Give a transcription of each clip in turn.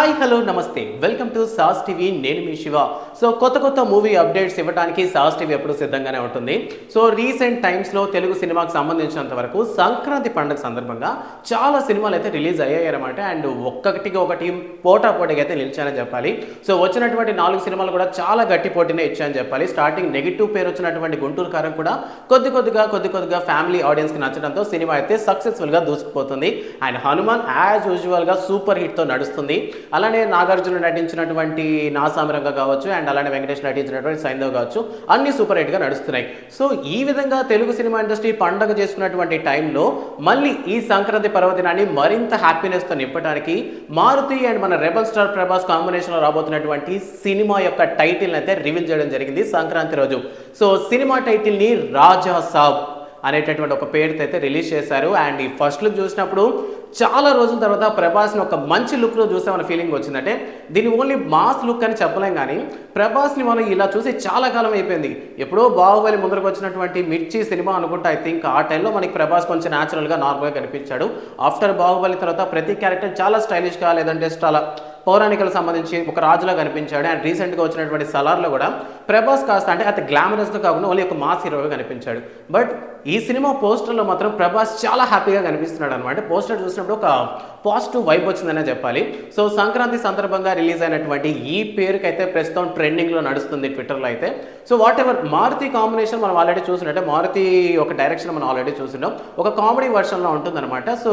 Hi hello నమస్తే welcome to sauce TV నేను మీ Shiva. So కొత్త మూవీ అప్డేట్స్ ఇవ్వడానికి సాస్ టీవీ ఎప్పుడు సిద్ధంగానే ఉంటుంది. సో రీసెంట్ టైమ్స్లో తెలుగు సినిమాకి సంబంధించినంత వరకు సంక్రాంతి పండుగ సందర్భంగా చాలా సినిమాలు అయితే రిలీజ్ అయ్యాయి అనమాట. అండ్ ఒక్కటికి ఒకటి పోటాపోటీగా అయితే నిలిచానని చెప్పాలి. సో వచ్చినటువంటి 4 సినిమాలు కూడా చాలా గట్టి పోటీనే ఇచ్చాయని చెప్పాలి. స్టార్టింగ్ నెగిటివ్ పేరు వచ్చినటువంటి గుంటూరు కారం కూడా కొద్దిగా ఫ్యామిలీ ఆడియన్స్కి నచ్చడంతో సినిమా అయితే సక్సెస్ఫుల్గా దూసుకుపోతుంది. అండ్ హనుమాన్ యాజ్ యూజువల్గా సూపర్ హిట్తో నడుస్తుంది. అలానే నాగార్జున నటించినటువంటి నాసామిరంగా కావచ్చు, అండ్ అలానే వెంకటేష్ నటించినటువంటి సైంధవ్ కావచ్చు, అన్ని సూపర్ హిట్గా నడుస్తున్నాయి. సో ఈ విధంగా తెలుగు సినిమా ఇండస్ట్రీ పండగ చేసుకున్నటువంటి టైంలో మళ్ళీ ఈ సంక్రాంతి పర్వదినాన్ని మరింత హ్యాపీనెస్తో నింపడానికి మారుతి అండ్ మన రెబల్ స్టార్ ప్రభాస్ కాంబినేషన్లో రాబోతున్నటువంటి సినిమా యొక్క టైటిల్ అయితే రివీల్ చేయడం జరిగింది సంక్రాంతి రోజు. సో సినిమా టైటిల్ని రాజా సాబ్ అనేటటువంటి ఒక పేరుతో అయితే రిలీజ్ చేశారు. అండ్ ఈ ఫస్ట్ లుక్ చూసినప్పుడు చాలా రోజుల తర్వాత ప్రభాస్ని ఒక మంచి లుక్లో చూసామన్న ఫీలింగ్ వచ్చిందంటే దీన్ని ఓన్లీ మాస్ లుక్ అని చెప్పలేం, కానీ ప్రభాస్ని మనం ఇలా చూసి చాలా కాలం అయిపోయింది. ఎప్పుడో బాహుబలి ముందరకు వచ్చినటువంటి మిర్చి సినిమా అనుకుంటా, ఐ థింక్ ఆ టైంలో మనకి ప్రభాస్ కొంచెం న్యాచురల్గా నార్మల్గా కనిపించాడు. ఆఫ్టర్ బాహుబలి తర్వాత ప్రతి క్యారెక్టర్ చాలా స్టైలిష్గా, లేదంటే చాలా పౌరాణికలకు సంబంధించి ఒక రాజులా కనిపించాడు. అండ్ రీసెంట్గా వచ్చినటువంటి సలార్లో కూడా ప్రభాస్ కాస్త అంటే అతి గ్లామరస్గా కాకుండా ఓన్లీ ఒక మాస్ హీరోగా కనిపించాడు. బట్ ఈ సినిమా పోస్టర్లో మాత్రం ప్రభాస్ చాలా హ్యాపీగా కనిపిస్తున్నాడు అనమాట. పోస్టర్ చూసినప్పుడు ఒక పాజిటివ్ వైబ్ వచ్చిందనే చెప్పాలి. సో సంక్రాంతి సందర్భంగా రిలీజ్ అయినటువంటి ఈ పేరుకి అయితే ప్రస్తుతం ట్రెండింగ్లో నడుస్తుంది ట్విట్టర్లో అయితే. So whatever Maruti combination మనం ఆల్రెడీ చూసినట్టే, మారుతి ఒక డైరెక్షన్ మనం ఆల్రెడీ చూసినాం, ఒక కామెడీ వర్షన్లో ఉంటుందన్నమాట. సో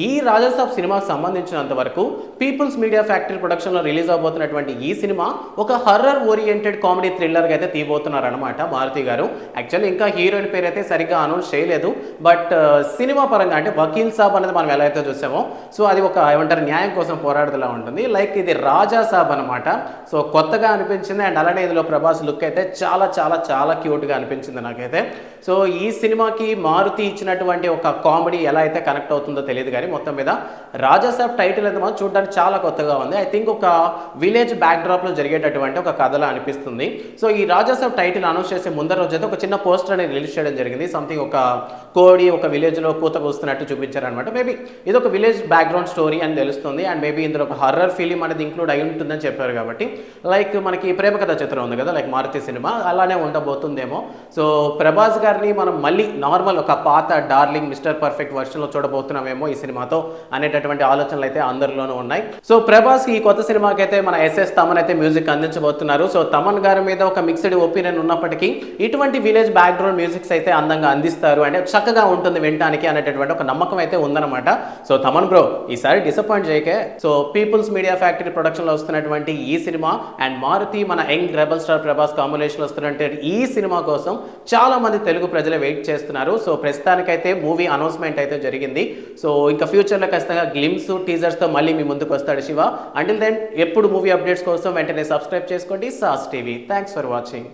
ఈ రాజాసాబ్ సినిమాకి సంబంధించినంత వరకు పీపుల్స్ మీడియా ఫ్యాక్టరీ ప్రొడక్షన్లో రిలీజ్ అవబోతున్నటువంటి ఈ సినిమా ఒక హర్రర్ ఓరియంటెడ్ కామెడీ థ్రిల్లర్గా అయితే తీయబోతున్నారనమాట మారుతి గారు. యాక్చువల్లీ ఇంకా హీరోయిన్ పేరు అయితే సరిగ్గా అనౌన్స్ చేయలేదు. బట్ సినిమా పరంగా అంటే వకీల్ సాబ్ అనేది మనం ఎలా అయితే చూసామో, సో అది ఒక ఏమంటారు న్యాయం కోసం పోరాడుతూలా ఉంటుంది. లైక్ ఇది రాజా సాబ్ అనమాట. సో కొత్తగా అనిపించింది. అండ్ అలానే ఇందులో ప్రభాస్ లుక్ అయితే చాలా క్యూట్గా అనిపించింది నాకైతే. సో ఈ సినిమాకి మారుతి ఇచ్చినటువంటి ఒక కామెడీ ఎలా అయితే కనెక్ట్ అవుతుందో తెలియదు, కానీ మొత్తం మీద రాజా సాబ్ టైటిల్ అయితే మనం చూడడానికి చాలా కొత్తగా ఉంది. ఐ థింక్ ఒక విలేజ్ బ్యాక్డ్రాప్లో జరిగేటటువంటి ఒక కథలా అనిపిస్తుంది. సో ఈ రాజా సాబ్ టైటిల్ అనౌన్స్ చేసే ముందర రోజు అయితే ఒక చిన్న పోస్టర్ అనేది రిలీజ్ చేయడం జరిగింది. సంథింగ్ ఒక కోడి ఒక విలేజ్లో కూత కూస్తున్నట్టు చూపించారనమాట. మేబీ ఇది ఒక విలేజ్ బ్యాక్గ్రౌండ్ స్టోరీ అని తెలుస్తుంది. అండ్ మేబీ ఇందులో ఒక హర్రర్ ఫిలిం అనేది ఇంక్లూడ్ అయి ఉంటుందని చెప్పారు. కాబట్టి లైక్ మనకి ప్రేమ కథ చిత్రం ఉంది కదా, లైక్ మారుతి సినిమా అలానే ఉండబోతుందేమో. సో ప్రభాస్ గారిని మనం మళ్ళీ నార్మల్ ఒక పాత డార్లింగ్ మిస్టర్ పర్ఫెక్ట్ వర్షన్లో చూడబోతున్నామేమో ఈ సినిమాతో అనేటటువంటి ఆలోచనలు అయితే అందరిలోనూ ఉన్నాయి. సో ప్రభాస్ ఈ కొత్త సినిమాకి అయితే మన ఎస్ఎస్ తమన్ అయితే మ్యూజిక్ అందించబోతున్నారు. సో తమన్ గారి మీద ఒక మిక్స్డ్ ఒపీనియన్ ఉన్నప్పటికీ ఇటువంటి విలేజ్ బ్యాక్గ్రౌండ్ మ్యూజిక్స్ అయితే అందంగా అందిస్తారు, అంటే చక్కగా ఉంటుంది వినడానికి అనేటటువంటి ఒక నమ్మకం అయితే ఉందన్నమాట. సో తమన్ బ్రో ఈసారి డిసప్పాయింట్ చేయకే. సో పీపుల్స్ మీడియా ఫ్యాక్టరీ ప్రొడక్షన్లో వస్తున్నటువంటి ఈ సినిమా అండ్ మారుతి మన యంగ్ రెబల్ స్టార్ ప్రభాస్ కాంబినేషన్లో వస్తున్నటువంటి ఈ సినిమా కోసం చాలా మంది తెలుగు ప్రజలు వెయిట్ చేస్తున్నారు. సో ప్రస్తుతానికైతే మూవీ అనౌన్స్మెంట్ అయితే జరిగింది. సో ఇంకా ఫ్యూచర్లో ఖచ్చితంగా గ్లిమ్స్ టీజర్స్తో మళ్ళీ మీ ముందుకు వస్తాడు శివ. అంటిల్ దెన్ ఎప్పుడు మూవీ అప్డేట్స్ కోసం వెంటనే సబ్స్క్రైబ్ చేసుకోండి sauce TV. Thanks for watching.